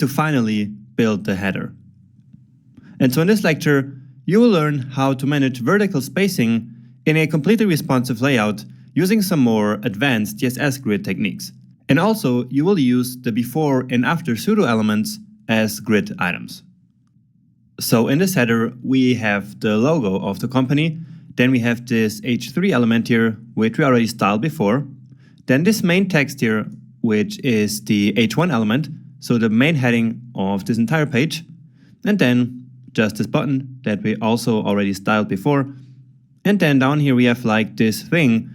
to finally build the header. And so in this lecture, you will learn how to manage vertical spacing in a completely responsive layout using some more advanced CSS Grid techniques. And also, you will use the before and after pseudo elements as grid items. So in this header, we have the logo of the company. Then we have this H3 element here, which we already styled before. Then this main text here, which is the H1 element, so the main heading of this entire page. And then just this button that we also already styled before. And then down here we have like this thing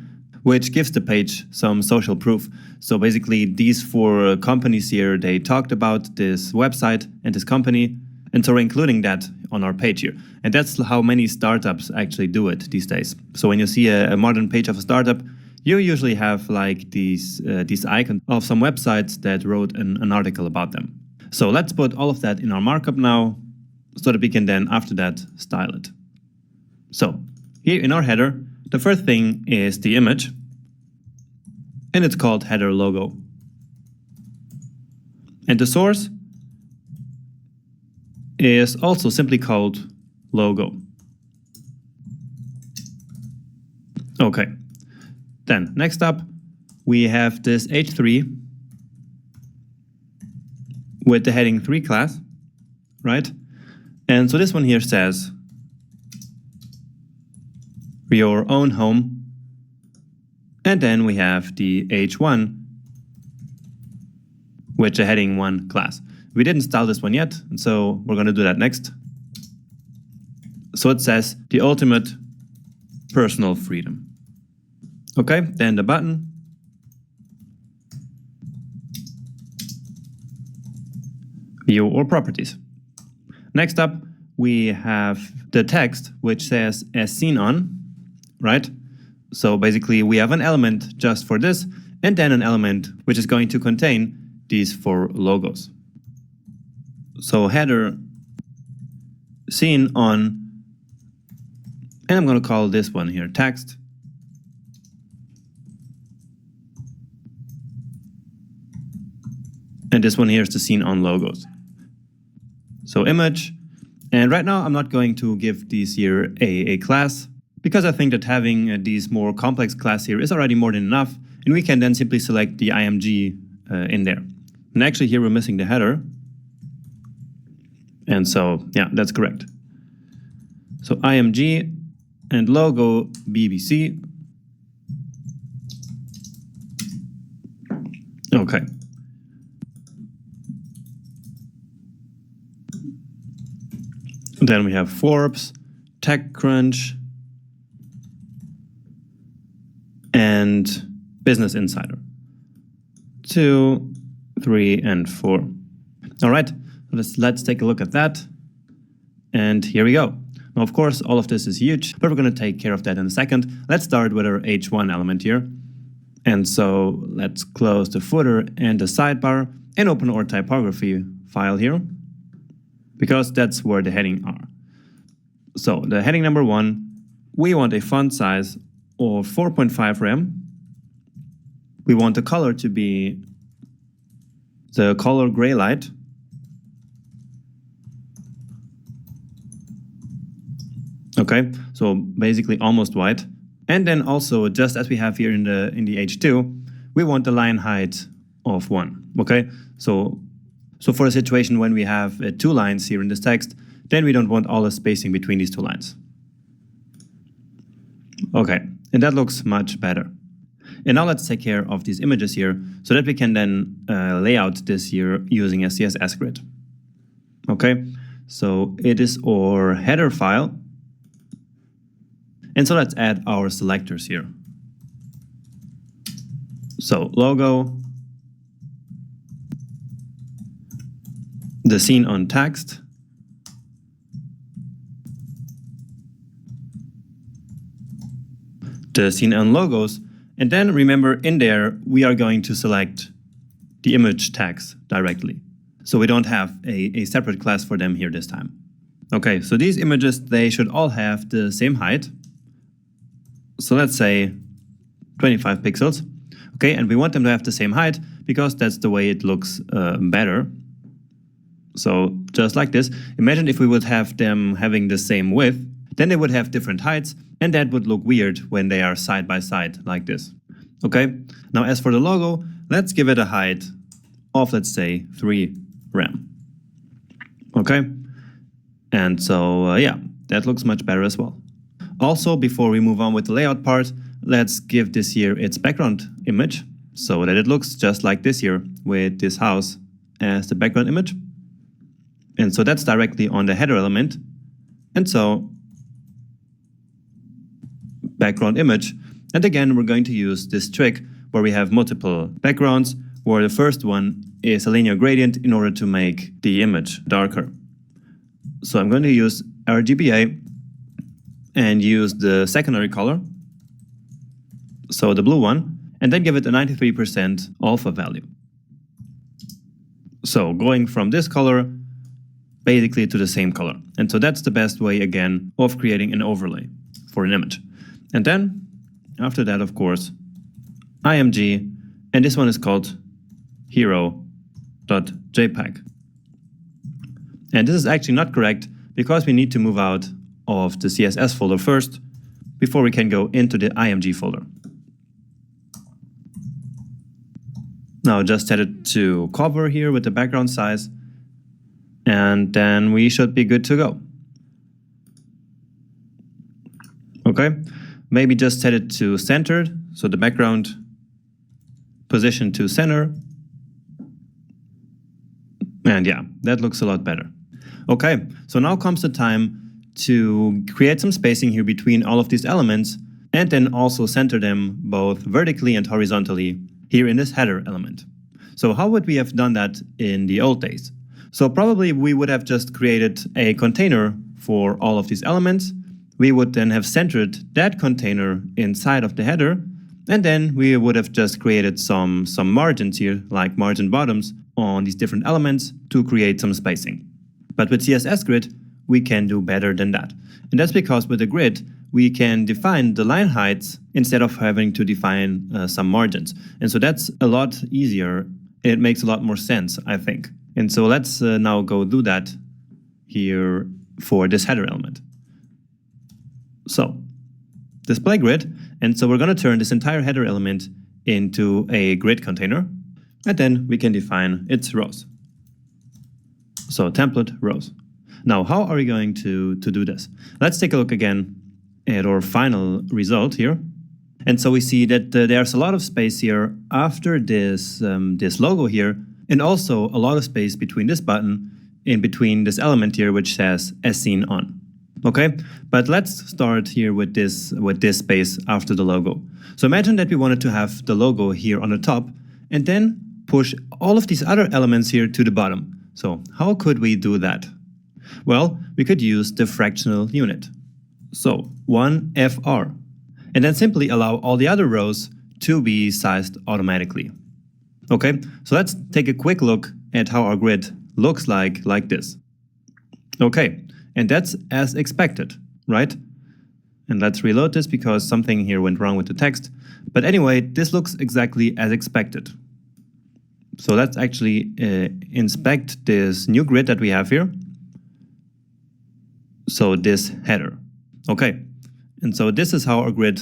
which gives the page some social proof. So basically these four companies here, they talked about this website and this company, and so we're including that on our page here. And that's how many startups actually do it these days. So when you see a modern page of a startup, you usually have like these icons of some websites that wrote an article about them. So let's put all of that in our markup now, so that we can then after that style it. So here in our header, the first thing is the image, and it's called header logo. And the source is also simply called logo. Okay, then next up we have this H3 with the heading 3 class, right? And so this one here says your own home, and then we have the H1 with the heading 1 class. We didn't style this one yet, and so we're going to do that next. So it says the ultimate personal freedom. Okay, then the button. View or properties. Next up, we have the text, which says as seen on, right? So basically we have an element just for this, and then an element which is going to contain these 4 logos. So header seen on, and I'm going to call this one here text. And this one here is the seen on logos. So image, and right now I'm not going to give these here a class, because I think that having these more complex class here is already more than enough, and we can then simply select the img in there. And actually here we're missing the header, and so yeah, that's correct. So img and logo bbc. Okay. Then we have Forbes, TechCrunch, and Business Insider. 2, 3, and 4. All right, let's take a look at that. And here we go. Now, of course, all of this is huge, but we're going to take care of that in a second. Let's start with our H1 element here. And so let's close the footer and the sidebar and open our typography file here, because that's where the heading are. So the heading number 1, we want a font size of 4.5 rem. We want the color to be the color gray light. Okay, so basically almost white. And then also, just as we have here in the H2, we want the line height of 1. Okay, so for a situation when we have 2 lines here in this text, then we don't want all the spacing between these 2 lines. Okay, and that looks much better. And now let's take care of these images here so that we can then lay out this here using a CSS grid. Okay, so it is our header file. And so let's add our selectors here. So logo, the seen on text, the seen on logos, and then remember in there we are going to select the image tags directly. So we don't have a separate class for them here this time. Okay, so these images, they should all have the same height. So let's say 25 pixels. Okay, and we want them to have the same height because that's the way it looks better. So just like this, imagine if we would have them having the same width, then they would have different heights, and that would look weird when they are side by side like this. Okay, now as for the logo, let's give it a height of, let's say, 3 rem. Okay, and so yeah, that looks much better as well. Also, before we move on with the layout part, let's give this here its background image so that it looks just like this here with this house as the background image. And so that's directly on the header element. And so background image. And again, we're going to use this trick where we have multiple backgrounds, where the first one is a linear gradient in order to make the image darker. So I'm going to use RGBA and use the secondary color, so the blue one, and then give it a 93% alpha value. So going from this color basically to the same color. And so that's the best way, again, of creating an overlay for an image. And then after that, of course, IMG, and this one is called hero.jpg. And this is actually not correct because we need to move out of the CSS folder first before we can go into the IMG folder. Now just set it to cover here with the background size, and then we should be good to go. Okay, maybe just set it to centered, so the background position to center. And yeah, that looks a lot better. Okay, so now comes the time to create some spacing here between all of these elements, and then also center them both vertically and horizontally here in this header element. So how would we have done that in the old days? So probably we would have just created a container for all of these elements. We would then have centered that container inside of the header, and then we would have just created some margins here, like margin bottoms, on these different elements to create some spacing. But with CSS Grid, we can do better than that. And that's because with the grid, we can define the line heights instead of having to define some margins. And so that's a lot easier, and it makes a lot more sense, I think. And so let's now go do that here for this header element. So display grid, and so we're going to turn this entire header element into a grid container, and then we can define its rows. So template rows. Now, how are we going to do this? Let's take a look again at our final result here. And so we see that there's a lot of space here after this, this logo here, and also a lot of space between this button, in between this element here, which says as seen on. Okay, but let's start here with this space after the logo. So imagine that we wanted to have the logo here on the top, and then push all of these other elements here to the bottom. So how could we do that? Well, we could use the fractional unit. So 1FR, and then simply allow all the other rows to be sized automatically. Okay, so let's take a quick look at how our grid looks like this. Okay, and that's as expected, right? And let's reload this because something here went wrong with the text. But anyway, this looks exactly as expected. So let's actually inspect this new grid that we have here. So this header. Okay, and so this is how our grid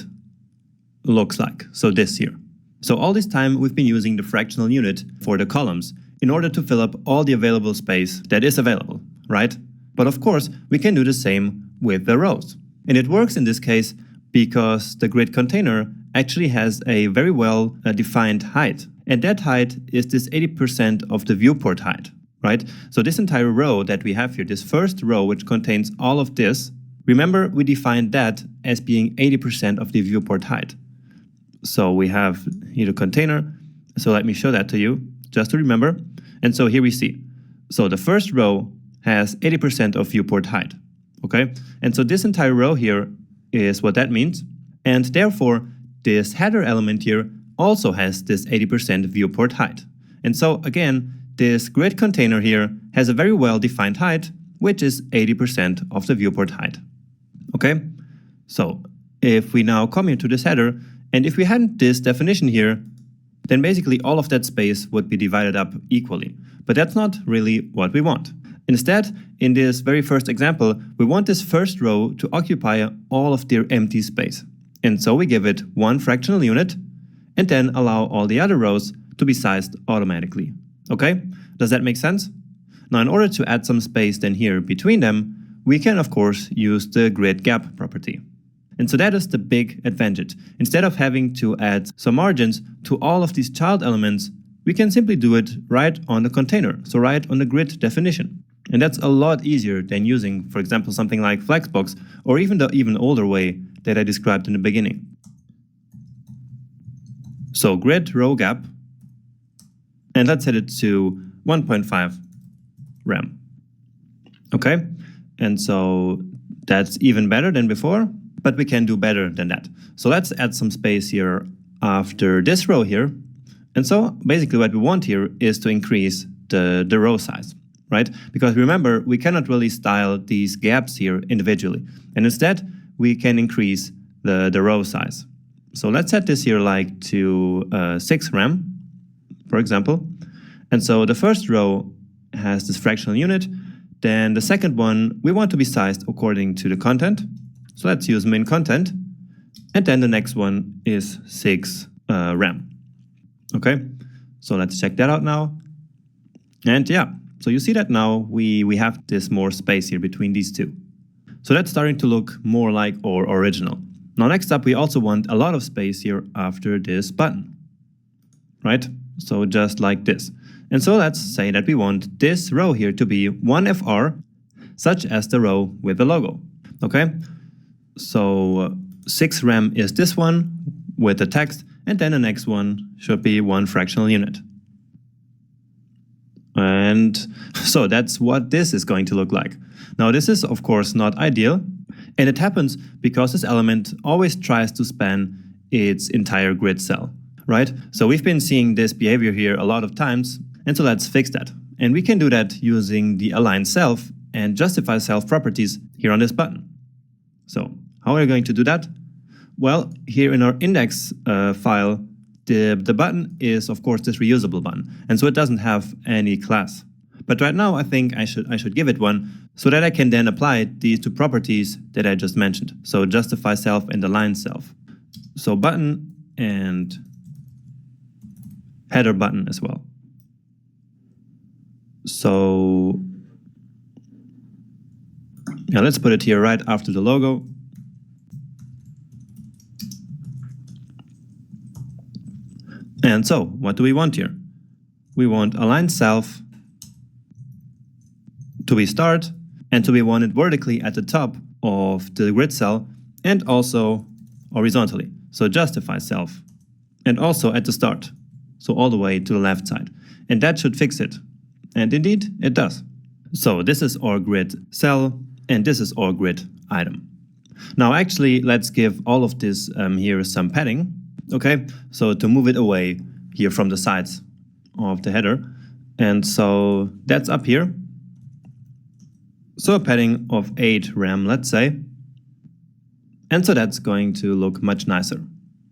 looks like. So this here. So all this time we've been using the fractional unit for the columns in order to fill up all the available space that is available, right? But of course, we can do the same with the rows. And it works in this case because the grid container actually has a very well defined height. And that height is this 80% of the viewport height, right? So this entire row that we have here, this first row which contains all of this, remember we defined that as being 80% of the viewport height. So we have here the container. So let me show that to you just to remember. And so here we see. So the first row has 80% of viewport height, okay? And so this entire row here is what that means. And therefore, this header element here also has this 80% viewport height. And so again, this grid container here has a very well-defined height, which is 80% of the viewport height. Okay, so if we now come here to this header, and if we hadn't this definition here, then basically all of that space would be divided up equally. But that's not really what we want. Instead, in this very first example, we want this first row to occupy all of their empty space. And so we give it one fractional unit and then allow all the other rows to be sized automatically. Okay? Does that make sense? Now, in order to add some space then here between them, we can of course use the grid gap property. And so that is the big advantage. Instead of having to add some margins to all of these child elements, we can simply do it right on the container, so right on the grid definition. And that's a lot easier than using, for example, something like Flexbox, or even the even older way that I described in the beginning. So grid row gap, and let's set it to 1.5 rem. Okay, and so that's even better than before, but we can do better than that. So let's add some space here after this row here. And so basically what we want here is to increase the row size, right? Because remember, we cannot really style these gaps here individually. And instead, we can increase the row size. So let's set this here like to 6 rem, for example. And so the first row has this fractional unit. Then the second one, we want to be sized according to the content. So let's use min content. And then the next one is 6 rem. Okay, so let's check that out now. And yeah, so you see that now we have this more space here between these two. So that's starting to look more like our original. Now next up, we also want a lot of space here after this button, right? So just like this. And so let's say that we want this row here to be 1FR, such as the row with the logo, okay? So 6 rem is this one with the text, and then the next one should be 1 fractional unit. And so that's what this is going to look like. Now this is of course not ideal, and it happens because this element always tries to span its entire grid cell, right? So we've been seeing this behavior here a lot of times, and so let's fix that. And we can do that using the align self and justify self properties here on this button. So how are we going to do that? Well, here in our index file, the button is of course this reusable button, and so it doesn't have any class. But right now I think I should give it one, so that I can then apply these two properties that I just mentioned. So justify self and align self. So button and header button as well. So yeah, let's put it here right after the logo. And so, what do we want here? We want align self to be start and to be wanted vertically at the top of the grid cell and also horizontally. So justify self and also at the start. So all the way to the left side. And that should fix it. And indeed, it does. So this is our grid cell and this is our grid item. Now actually, let's give all of this here some padding. Okay, so to move it away here from the sides of the header. And so that's up here. So a padding of 8 rem, let's say. And so that's going to look much nicer.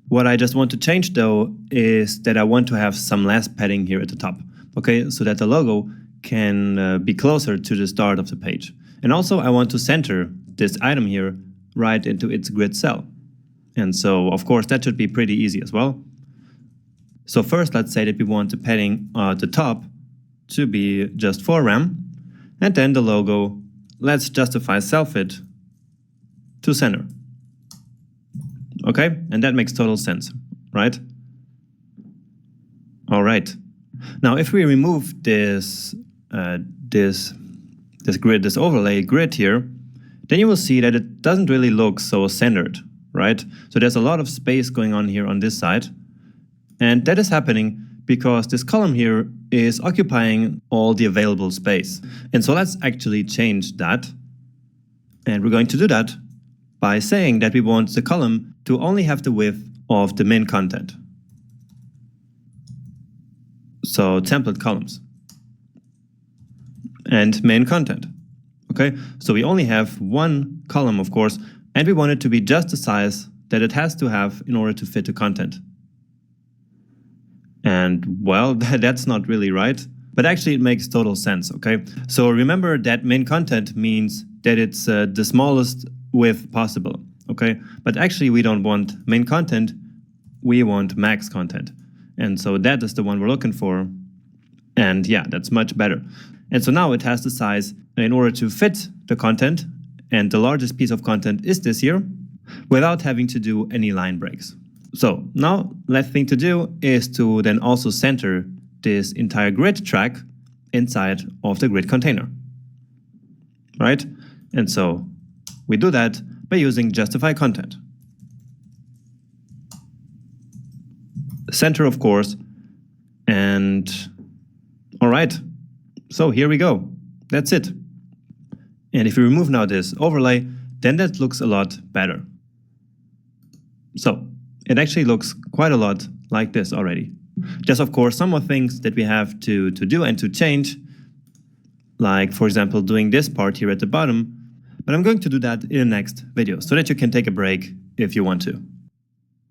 What I just want to change though is that I want to have some less padding here at the top. Okay, so that the logo can be closer to the start of the page. And also I want to center this item here right into its grid cell. And so, of course, that should be pretty easy as well. So first, let's say that we want the padding at the top to be just 4 rem. And then the logo, let's justify self it to center. Okay, and that makes total sense, right? All right. Now, if we remove this grid, this overlay grid here, then you will see that it doesn't really look so centered. Right? So there's a lot of space going on here on this side. And that is happening because this column here is occupying all the available space. And so let's actually change that. And we're going to do that by saying that we want the column to only have the width of the min content. So template columns and main content. Okay, so we only have one column, of course, and we want it to be just the size that it has to have in order to fit the content. And well, that's not really right. But actually it makes total sense, okay? So remember that main content means that it's the smallest width possible, okay? But actually we don't want main content, we want max content. And so that is the one we're looking for. And yeah, that's much better. And so now it has the size in order to fit the content, and the largest piece of content is this here, without having to do any line breaks. So now last thing to do is to then also center this entire grid track inside of the grid container, right? And so we do that by using justify content. Center, of course, and all right, so here we go. That's it. And if we remove now this overlay, then that looks a lot better. So it actually looks quite a lot like this already. Just of course some more things that we have to do and to change, like for example doing this part here at the bottom, but I'm going to do that in the next video so that you can take a break if you want to.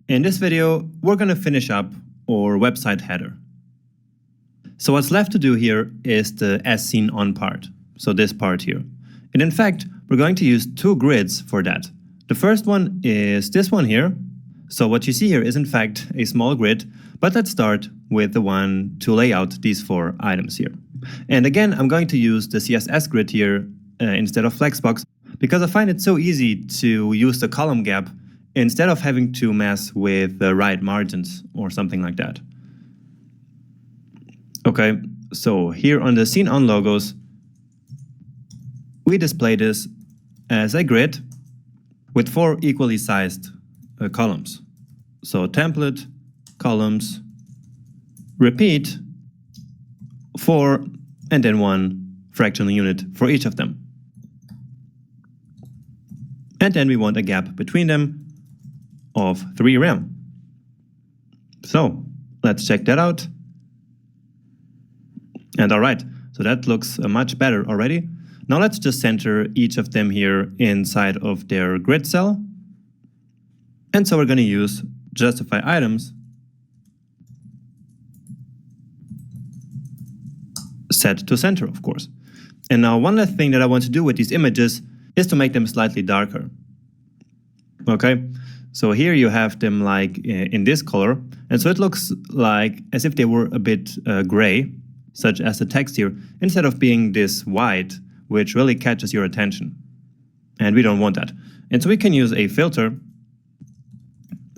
In this video we're going to finish up our website header. So what's left to do here is the as seen on part, so this part here. And in fact we're going to use two grids for that. The first one is this one here. So what you see here is in fact a small grid, but let's start with the one to lay out these 4 items here. And again, I'm going to use the CSS Grid here instead of Flexbox, because I find it so easy to use the column gap instead of having to mess with the right margins or something like that. Okay, so here on the Scene On logos, we display this as a grid with 4 equally sized columns. So template, columns, repeat, 4, and then 1 fractional unit for each of them. And then we want a gap between them of 3 rem. So let's check that out. And all right, so that looks much better already. Now let's just center each of them here inside of their grid cell. And so we're going to use justify items, set to center, of course. And now one last thing that I want to do with these images is to make them slightly darker. Okay, so here you have them like in this color, and so it looks like as if they were a bit gray, such as the text here, instead of being this white, which really catches your attention. And we don't want that. And so we can use a filter,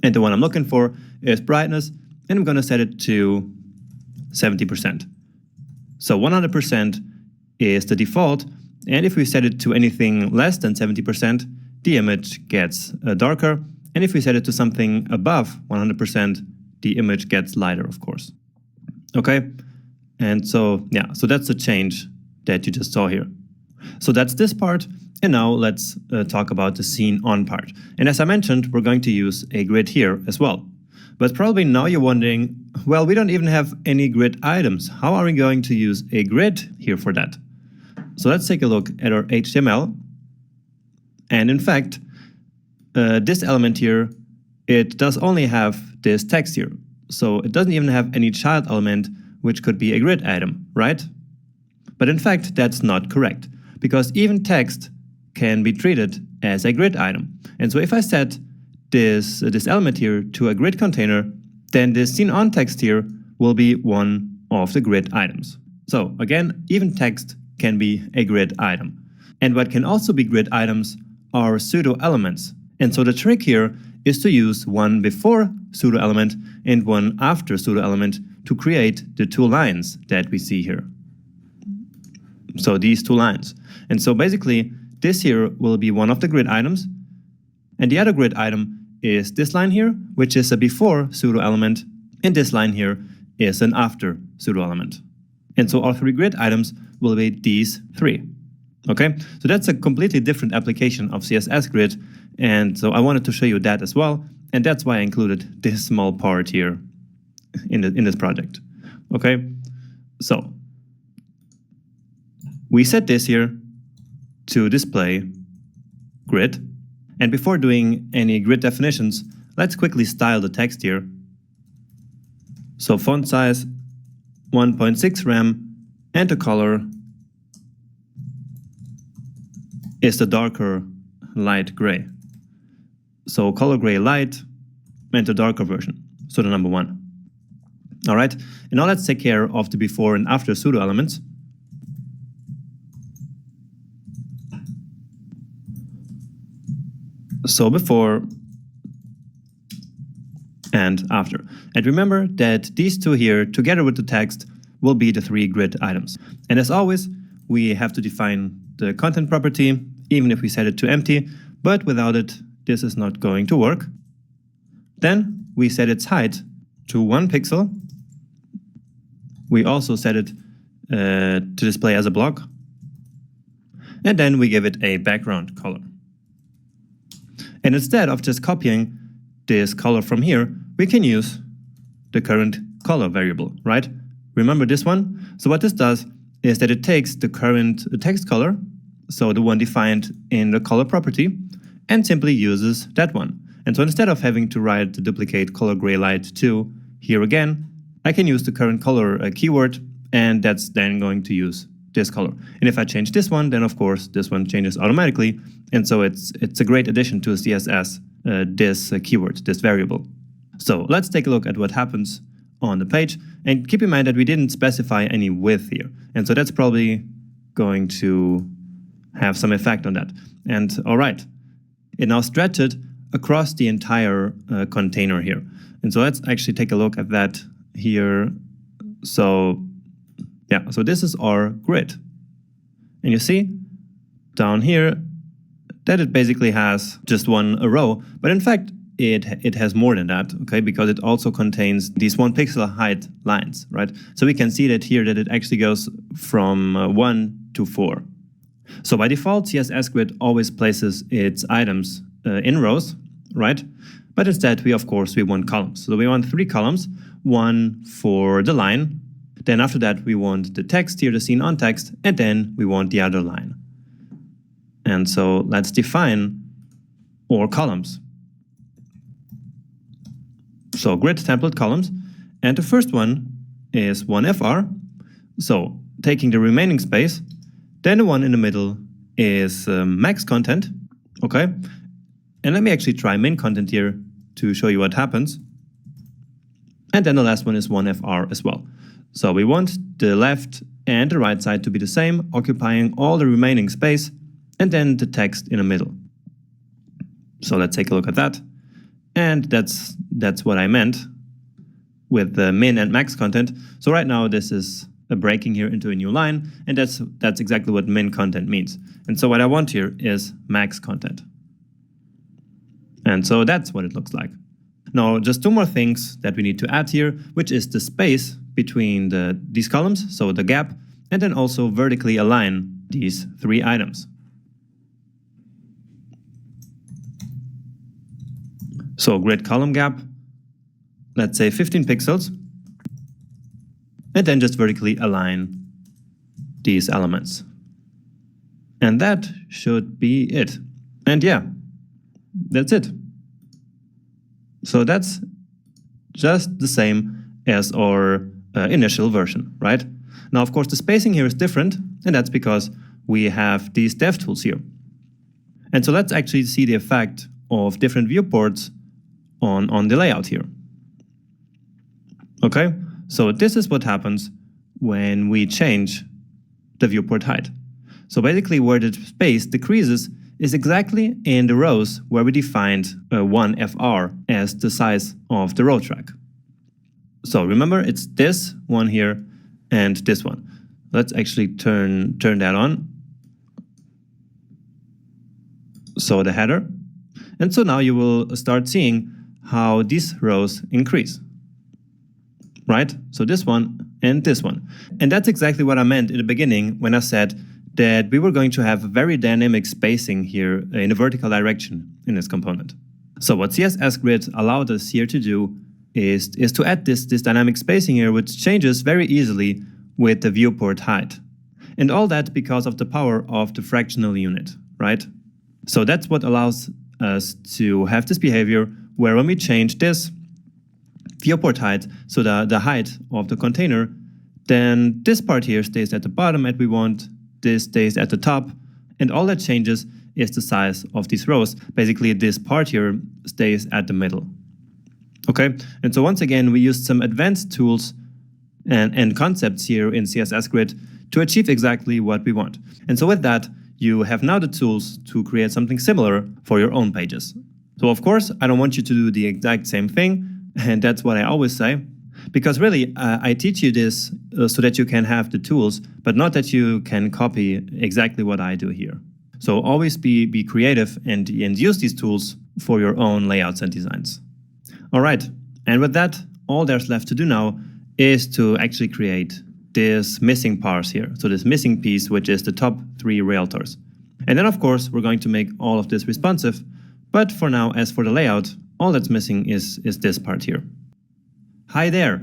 and the one I'm looking for is brightness, and I'm going to set it to 70%. So 100% is the default, and if we set it to anything less than 70%, the image gets darker, and if we set it to something above 100%, the image gets lighter, of course. Okay, and so yeah, so that's the change that you just saw here. So that's this part, and now let's talk about the scene on part. And as I mentioned, we're going to use a grid here as well. But probably now you're wondering, well, we don't even have any grid items. How are we going to use a grid here for that? So let's take a look at our HTML. And in fact, this element here, it does only have this text here. So it doesn't even have any child element, which could be a grid item, right? But in fact, that's not correct, because even text can be treated as a grid item. And so if I set this element here to a grid container, then this scene on text here will be one of the grid items. So again, even text can be a grid item. And what can also be grid items are pseudo elements. And so the trick here is to use one before pseudo element and one after pseudo element to create the 2 lines that we see here. So these 2 lines. And so basically this here will be one of the grid items, and the other grid item is this line here, which is a before pseudo element, and this line here is an after pseudo element. And so all 3 grid items will be these 3. Okay, so that's a completely different application of CSS Grid, and so I wanted to show you that as well, and that's why I included this small part here in this project. Okay, so we set this here to display grid, and before doing any grid definitions, let's quickly style the text here. So font size 1.6 rem, and the color is the darker light gray. So color gray light and the darker version, so the number 1. All right, and now let's take care of the before and after pseudo elements. So before and after. And remember that these two here, together with the text, will be the 3 grid items. And as always, we have to define the content property, even if we set it to empty, but without it, this is not going to work. Then we set its height to 1 pixel. We also set it to display as a block. And then we give it a background color. And instead of just copying this color from here, we can use the current color variable, right? Remember this one? So what this does is that it takes the current text color, so the one defined in the color property, and simply uses that one. And so instead of having to write the duplicate color gray light 2 here again, I can use the current color keyword, and that's then going to use this color. And if I change this one, then of course this one changes automatically. And so it's a great addition to CSS, this keyword, this variable. So let's take a look at what happens on the page, and keep in mind that we didn't specify any width here. And so that's probably going to have some effect on that. And all right, it now stretched across the entire container here. And so let's actually take a look at that here. So yeah, so this is our grid. And you see down here that it basically has just one row, but in fact, it has more than that, okay, because it also contains these 1 pixel height lines, right? So we can see that here that it actually goes from 1 to 4. So by default, CSS Grid always places its items in rows, right? But instead, we want columns. So we want 3 columns, 1 for the line. Then after that, we want the text here, the scene on text, and then we want the other line. And so let's define our columns. So grid template columns, and the first one is 1FR, so taking the remaining space. Then the one in the middle is max content, okay? And let me actually try min content here to show you what happens. And then the last one is 1FR as well. So we want the left and the right side to be the same, occupying all the remaining space, and then the text in the middle. So let's take a look at that. And that's what I meant with the min and max content. So right now this is a breaking here into a new line, and that's exactly what min content means. And so what I want here is max content. And so that's what it looks like. Now just 2 more things that we need to add here, which is the space between these columns, so the gap, and then also vertically align these 3 items. So grid column gap, let's say 15 pixels, and then just vertically align these elements. And that should be it. And yeah, that's it. So that's just the same as our initial version, right? Now, of course, the spacing here is different, and that's because we have these dev tools here. And so let's actually see the effect of different viewports on the layout here. Okay, so this is what happens when we change the viewport height. So basically where the space decreases is exactly in the rows where we defined 1FR as the size of the row track. So remember, it's this one here and this one. Let's actually turn that on. So the header. And so now you will start seeing how these rows increase, right? So this one and this one. And that's exactly what I meant in the beginning when I said that we were going to have very dynamic spacing here in a vertical direction in this component. So what CSS Grid allowed us here to do is to add this dynamic spacing here, which changes very easily with the viewport height. And all that because of the power of the fractional unit, right? So that's what allows us to have this behavior where when we change this viewport height, so the height of the container, then this part here stays at the bottom and we want this stays at the top, and all that changes is the size of these rows. Basically, this part here stays at the middle. Okay, and so once again, we used some advanced tools and concepts here in CSS Grid to achieve exactly what we want. And so with that, you have now the tools to create something similar for your own pages. So of course, I don't want you to do the exact same thing, and that's what I always say, because really, I teach you this so that you can have the tools, but not that you can copy exactly what I do here. So always be creative and use these tools for your own layouts and designs. All right, and with that, all there's left to do now is to actually create this missing parse here. So this missing piece, which is the top 3 realtors. And then of course, we're going to make all of this responsive. But for now, as for the layout, all that's missing is this part here. Hi there.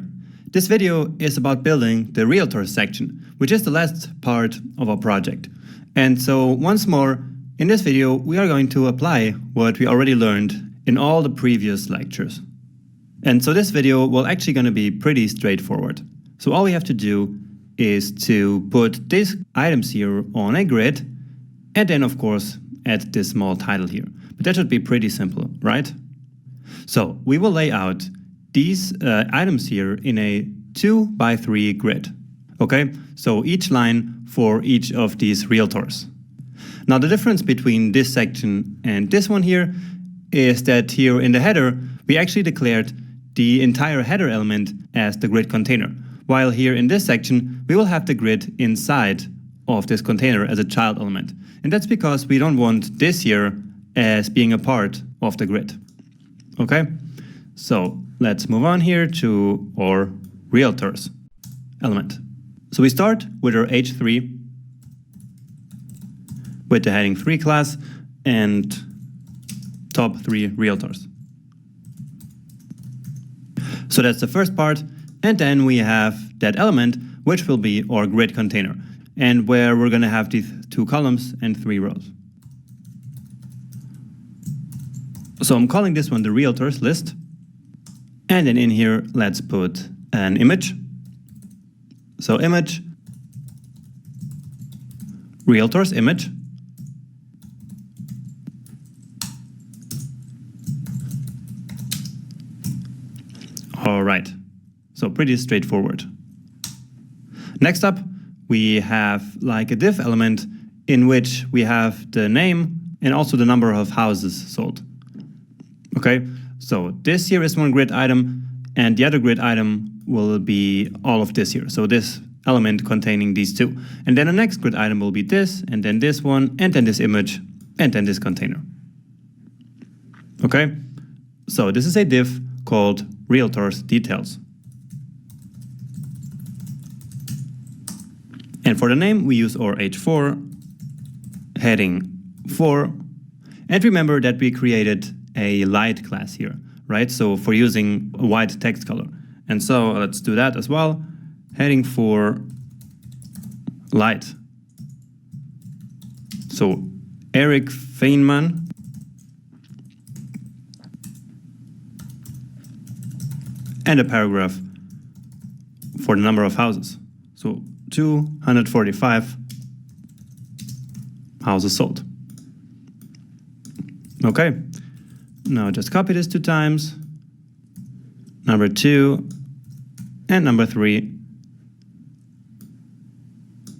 This video is about building the Realtor section, which is the last part of our project. And so once more, in this video, we are going to apply what we already learned in all the previous lectures. And so this video will actually going to be pretty straightforward. So all we have to do is to put these items here on a grid, and then of course add this small title here. But that should be pretty simple, right? So we will lay out these items here in a 2x3 grid. Okay, so each line for each of these realtors. Now the difference between this section and this one here is that here in the header, we actually declared the entire header element as the grid container, while here in this section, we will have the grid inside of this container as a child element. And that's because we don't want this here as being a part of the grid. Okay, so let's move on here to our realtors element. So we start with our H3 with the heading 3 class and top 3 realtors. So that's the first part, and then we have that element which will be our grid container, and where we're going to have these 2 columns and 3 rows. So I'm calling this one the realtors list, and then in here let's put an image. So image, realtors image, all right, so pretty straightforward. Next up, we have like a div element in which we have the name and also the number of houses sold. Okay, so this here is one grid item, and the other grid item will be all of this here. So this element containing these 2. And then the next grid item will be this, and then this one, and then this image, and then this container. Okay, so this is a div called realtors details. And for the name, we use our H4, heading 4. And remember that we created a light class here, right? So for using a white text color. And so let's do that as well. Heading 4, light. So Eric Feynman. And a paragraph for the number of houses. So 245 houses sold. Okay, now just copy this 2 times. Number 2 and number 3.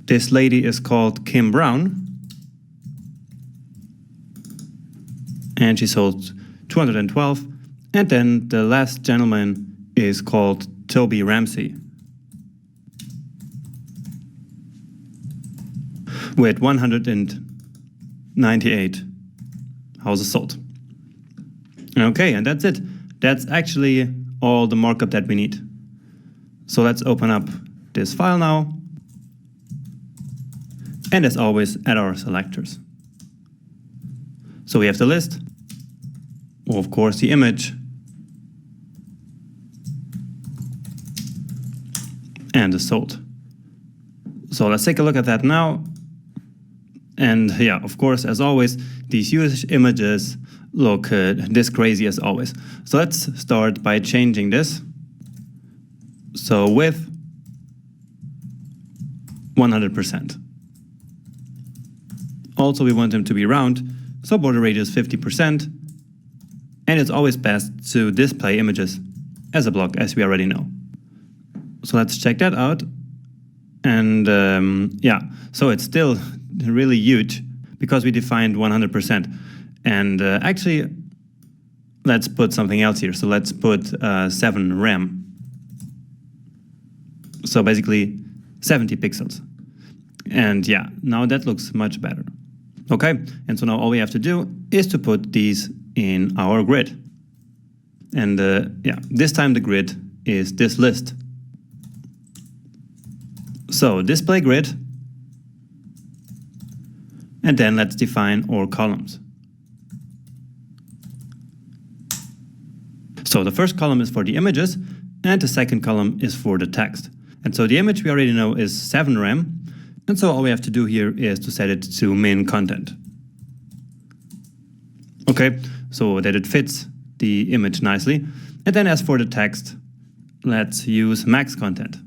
This lady is called Kim Brown, and she sold 212. And then the last gentleman is called Toby Ramsey with 198 houses sold. Okay, and that's it. That's actually all the markup that we need. So let's open up this file now. And as always, add our selectors. So we have the list, of course the image, and the sold. So let's take a look at that now. And yeah, of course, as always, these huge images look this crazy as always. So let's start by changing this. So width 100%. Also, we want them to be round, so border radius 50%, and it's always best to display images as a block, as we already know. So let's check that out. And yeah, so it's still really huge because we defined 100%. And actually, let's put something else here. So let's put 7 rem. So basically 70 pixels. And yeah, now that looks much better. Okay, and so now all we have to do is to put these in our grid. And yeah, this time the grid is this list. So display grid, and then let's define our columns. So the first column is for the images, and the second column is for the text. And so the image we already know is 7 rem, and so all we have to do here is to set it to min content. Okay, so that it fits the image nicely. And then as for the text, let's use max content,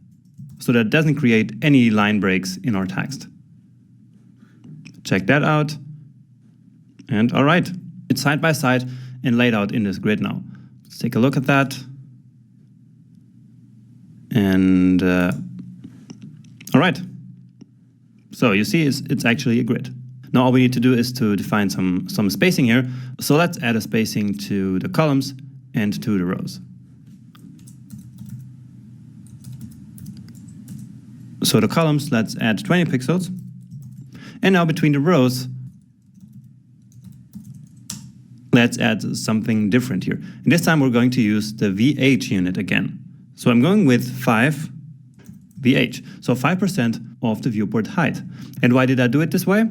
so that it doesn't create any line breaks in our text. Check that out. And all right, it's side by side and laid out in this grid now. Let's take a look at that. And all right. So you see it's actually a grid. Now all we need to do is to define some spacing here. So let's add a spacing to the columns and to the rows. So the columns, let's add 20 pixels. And now between the rows, let's add something different here. And this time we're going to use the VH unit again. So I'm going with 5 VH, so 5% of the viewport height. And why did I do it this way?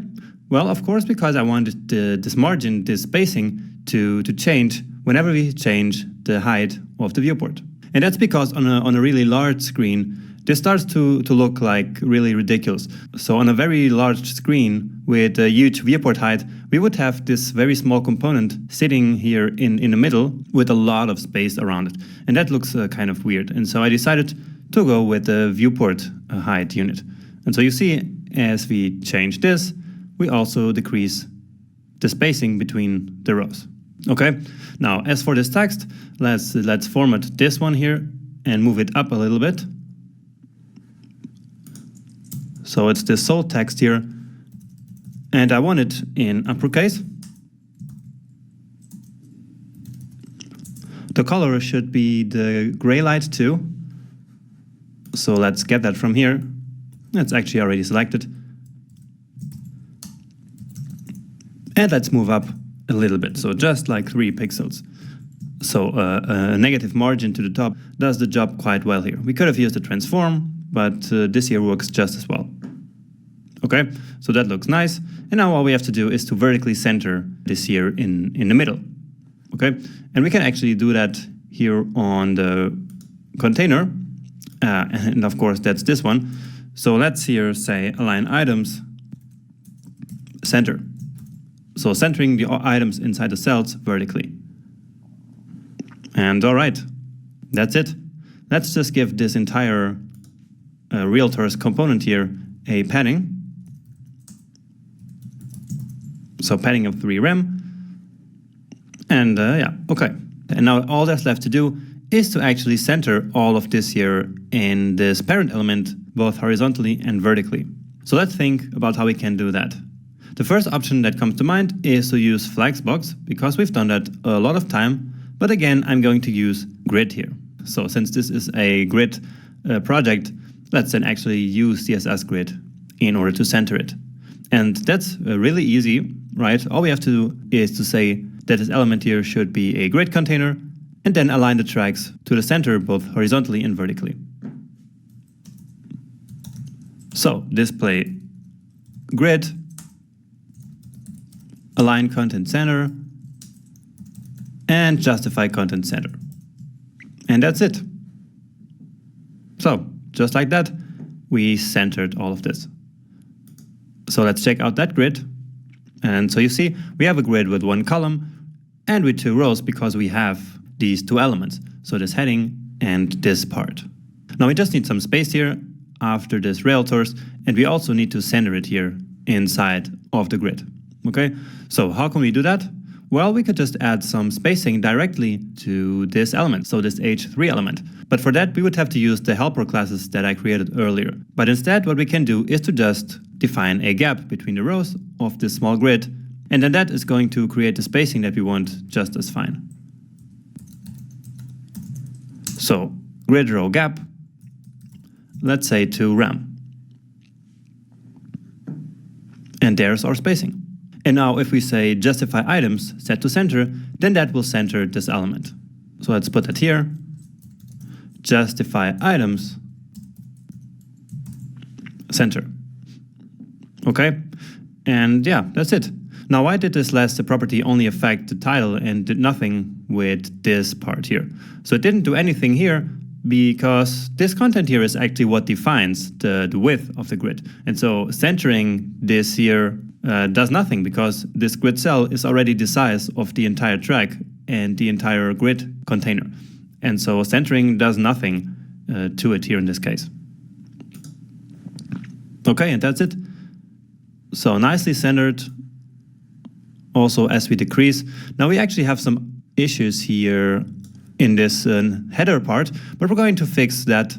Well, of course, because I wanted this margin, this spacing, to change whenever we change the height of the viewport. And that's because on a really large screen, this starts to look like really ridiculous. So on a very large screen with a huge viewport height, we would have this very small component sitting here in the middle with a lot of space around it. And that looks kind of weird. And so I decided to go with the viewport height unit. And so you see, as we change this, we also decrease the spacing between the rows. Okay, now as for this text, let's format this one here and move it up a little bit. So it's this sold text here, and I want it in uppercase. The color should be the gray light too. So let's get that from here. It's actually already selected. And let's move up a little bit, so just like 3 pixels. So a negative margin to the top does the job quite well here. We could have used a transform, but this here works just as well. Okay, so that looks nice. And now all we have to do is to vertically center this here in the middle. Okay, and we can actually do that here on the container. And of course, that's this one. So let's here say align items, center. So centering the items inside the cells vertically. And all right, that's it. Let's just give this entire Realtor's component here a padding. So padding of 3 rem. And yeah, okay. And now all that's left to do is to actually center all of this here in this parent element, both horizontally and vertically. So let's think about how we can do that. The first option that comes to mind is to use Flexbox, because we've done that a lot of time. But again, I'm going to use Grid here. So since this is a grid project, let's then actually use CSS Grid in order to center it. And that's really easy, right? All we have to do is to say that this element here should be a grid container, and then align the tracks to the center both horizontally and vertically. So display grid, align content center, and justify content center. And that's it. So just like that, we centered all of this. So let's check out that grid. And so you see, we have a grid with 1 column and with 2 rows because we have these 2 elements. So this heading and this part. Now we just need some space here after this Realtors, and we also need to center it here inside of the grid. Okay, so how can we do that? Well, we could just add some spacing directly to this element, so this H3 element. But for that, we would have to use the helper classes that I created earlier. But instead, what we can do is to just define a gap between the rows of this small grid, and then that is going to create the spacing that we want just as fine. So, grid row gap, let's say to rem. And there's our spacing. And now if we say justify items set to center, then that will center this element. So let's put that here. Justify items center. Okay, and yeah, that's it. Now why did this last property only affect the title and did nothing with this part here? So it didn't do anything here because this content here is actually what defines the width of the grid. And so centering this here does nothing because this grid cell is already the size of the entire track and the entire grid container. And so centering does nothing to it here in this case. Okay, and that's it. So nicely centered. Also, as we decrease, now we actually have some issues here in this header part, but we're going to fix that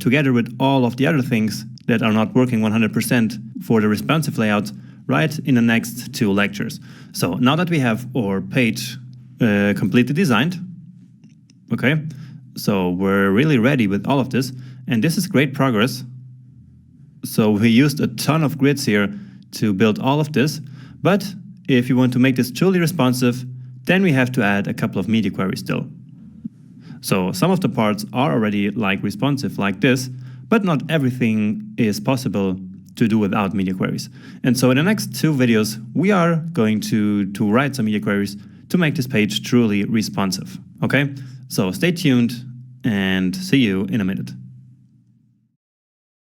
together with all of the other things that are not working 100% for the responsive layout right in the next 2 lectures. So now that we have our page completely designed, okay, so we're really ready with all of this, and this is great progress. So we used a ton of grids here to build all of this, but if you want to make this truly responsive, then we have to add a couple of media queries still. So some of the parts are already responsive like this, but not everything is possible to do without media queries. And so in the next 2 videos, we are going to write some media queries to make this page truly responsive. Okay, so stay tuned and see you in a minute.